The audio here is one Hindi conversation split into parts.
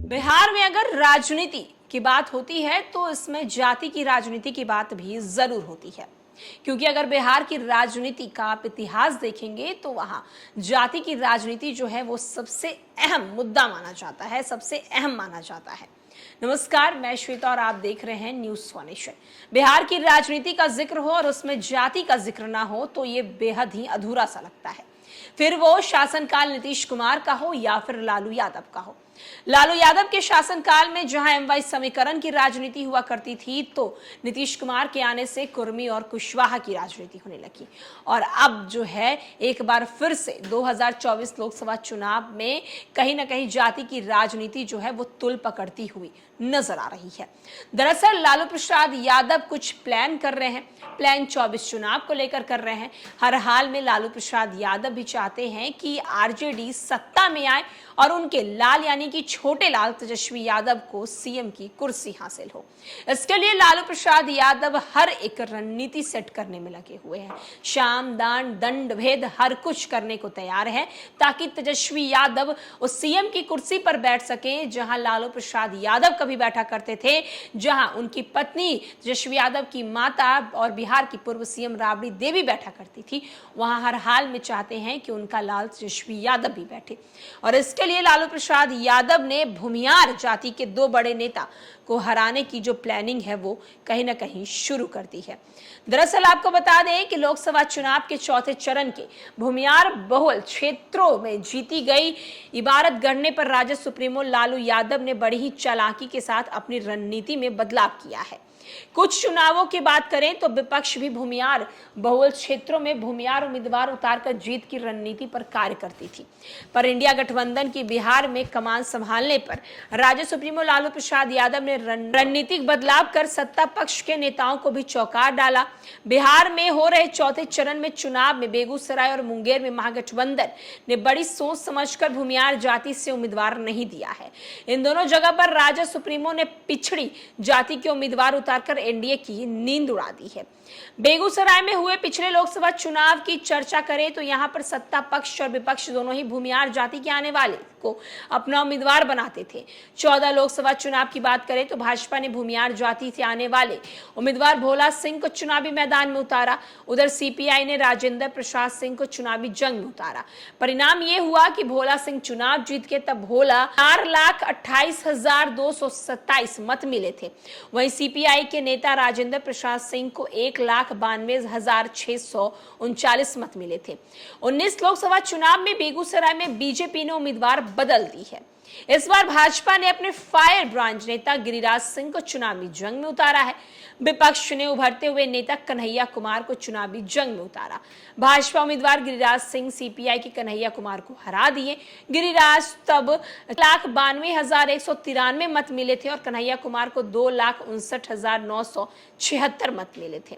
बिहार में अगर राजनीति की बात होती है तो इसमें जाति की राजनीति की बात भी जरूर होती है, क्योंकि अगर बिहार की राजनीति का आप इतिहास देखेंगे तो वहां जाति की राजनीति जो है वो सबसे अहम मुद्दा माना जाता है, सबसे अहम माना जाता है। नमस्कार, मैं श्वेता और आप देख रहे हैं न्यूज़ स्वानेशन। बिहार की राजनीति का जिक्र हो और उसमें जाति का जिक्र ना हो तो ये बेहद ही अधूरा सा लगता है। फिर वो शासनकाल नीतीश कुमार का हो या फिर लालू यादव का हो। लालू यादव के शासनकाल में जहां एमवाई समीकरण की राजनीति हुआ करती थी, तो नीतीश कुमार के आने से कुर्मी और कुशवाहा की राजनीति होने लगी। और अब जो है एक बार फिर से 2024 लोकसभा चुनाव में कहीं ना कहीं जाति की राजनीति जो है वो तुल पकड़ती हुई नजर आ रही है। दरअसल लालू प्रसाद यादव कुछ प्लान कर रहे हैं, प्लान 24 चुनाव को लेकर कर रहे हैं। हर हाल में लालू प्रसाद यादव भी चाहते हैं कि आरजेडी सत्ता में आए और उनके लाल यानी कि छोटे लाल तेजस्वी यादव को सीएम की कुर्सी हासिल हो। इसके लिए लालू प्रसाद यादव हर एक रणनीति सेट करने में लगे हुए हैं। शाम दान दंड भेद हर कुछ करने को तैयार है ताकि तेजस्वी यादव उस सीएम की कुर्सी पर बैठ सके जहां लालू प्रसाद यादव कभी बैठा करते थे, जहां उनकी पत्नी तेजस्वी यादव की माता और बिहार की पूर्व सीएम राबड़ी देवी बैठा करती थी। वहां हर हाल में चाहते हैं कि उनका लाल तेजस्वी यादव भी बैठे। और इसके लिए लालू प्रसाद यादव ने भूमियार जाति के दो बड़े नेता को हराने की जो प्लानिंग है वो कहीं ना कहीं शुरू कर दी है। दरअसल आपको बता दें कि लोकसभा चुनाव के चौथे चरण के भूमियार बहुल क्षेत्रों में जीती गई इबारत गढ़ने पर राजद सुप्रीमो लालू यादव ने बड़ी ही चालाकी के साथ अपनी रणनीति में बदलाव किया है। कुछ चुनावों की बात करें तो विपक्ष भी भूमियार बहुल क्षेत्रों में भूमियार उम्मीदवार उतारकर जीत की रणनीति पर कार्य करती थी, पर इंडिया गठबंधन की बिहार में कमान संभालने पर राजद सुप्रीमो लालू प्रसाद यादव ने रणनीतिक बदलाव कर सत्ता पक्ष के नेताओं को भी चौंका डाला। बिहार में हो रहे चौथे चरण में चुनाव में बेगूसराय और मुंगेर में महागठबंधन ने बड़ी सोच समझकर भूमियार जाति से उम्मीदवार नहीं दिया है। इन दोनों जगह पर राजद सुप्रीमो ने पिछड़ी जाति के उम्मीदवार उतारकर एनडीए की नींद उड़ा दी है। बेगूसराय में हुए पिछले लोकसभा चुनाव की चर्चा करें तो यहां पर सत्ता पक्ष और विपक्ष दोनों ही भूमियार जाति के आने वाले को अपना उम्मीदवार बनाते थे। 14 लोकसभा चुनाव की बात करें तो भाजपा ने भूमियार जाति से आने वाले उम्मीदवार भोला सिंह को चुनावी मैदान में उतारा। उधर सीपीआई ने राजेंद्र प्रसाद सिंह को चुनावी जंग में उतारा। परिणाम यह हुआ कि भोला सिंह चुनाव जीत के तब भोला 4,28,227 मत मिले थे। वहीं सीपीआई के नेता राजेंद्र प्रसाद सिंह को 1,92,639 मत मिले थे। 19 लोकसभा चुनाव में बेगूसराय में बीजेपी ने उम्मीदवार बदल दी है। इस बार भाजपा ने अपने फायर ब्रांड नेता गिरिराज सिंह को चुनावी जंग में उतारा है। विपक्ष ने उभरते हुए नेता कन्हैया कुमार को चुनावी जंग में उतारा। भाजपा उम्मीदवार गिरिराज सिंह सीपीआई के कन्हैया कुमार को हरा दिए। गिरिराज तब 1,92,193 मत मिले थे और कन्हैया कुमार को 2,59,976 मत मिले थे।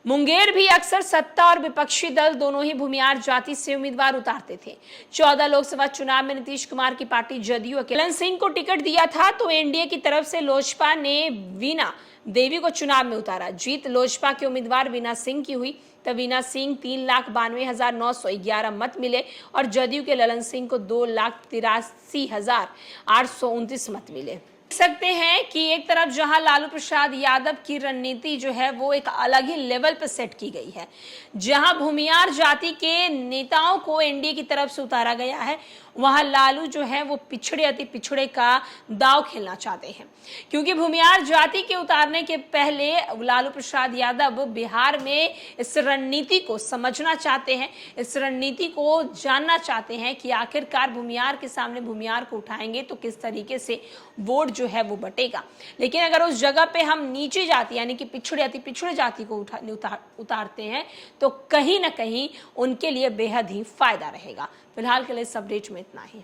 मुंगेर भी अक्सर सत्ता और विपक्षी दल दोनों ही भूमियार जाति से उम्मीदवार उतारते थे। 14 लोकसभा चुनाव में नीतीश कुमार की पार्टी जदयू के ललन सिंह को टिकट दिया था तो एनडीए की तरफ से लोजपा ने वीना देवी को चुनाव में उतारा। जीत लोजपा के उम्मीदवार वीना सिंह की हुई, तब वीना सिंह 3,92,911 मत मिले और जदयू के ललन सिंह को 2,83,829 मत मिले। सकते हैं कि एक तरफ जहां लालू प्रसाद यादव की रणनीति जो है वो एक अलग ही लेवल पर सेट की गई है, जहां भूमियार जाति के नेताओं को एनडीए की तरफ से उतारा गया है, वहां लालू जो है वो पिछड़े अति पिछड़े का दांव खेलना चाहते हैं। क्योंकि भूमियार जाति के उतारने के पहले लालू प्रसाद यादव बिहार में इस रणनीति को समझना चाहते हैं, इस रणनीति को जानना चाहते हैं कि आखिरकार भूमियार के सामने भूमियार को उठाएंगे तो किस तरीके से वोट जो है वो बटेगा। लेकिन अगर उस जगह पे हम नीची जाति यानी कि पिछड़े अति पिछड़े जाति को उतारते हैं तो कहीं ना कहीं उनके लिए बेहद ही फायदा रहेगा। फिलहाल के लिए इस अपडेट में इतना ही।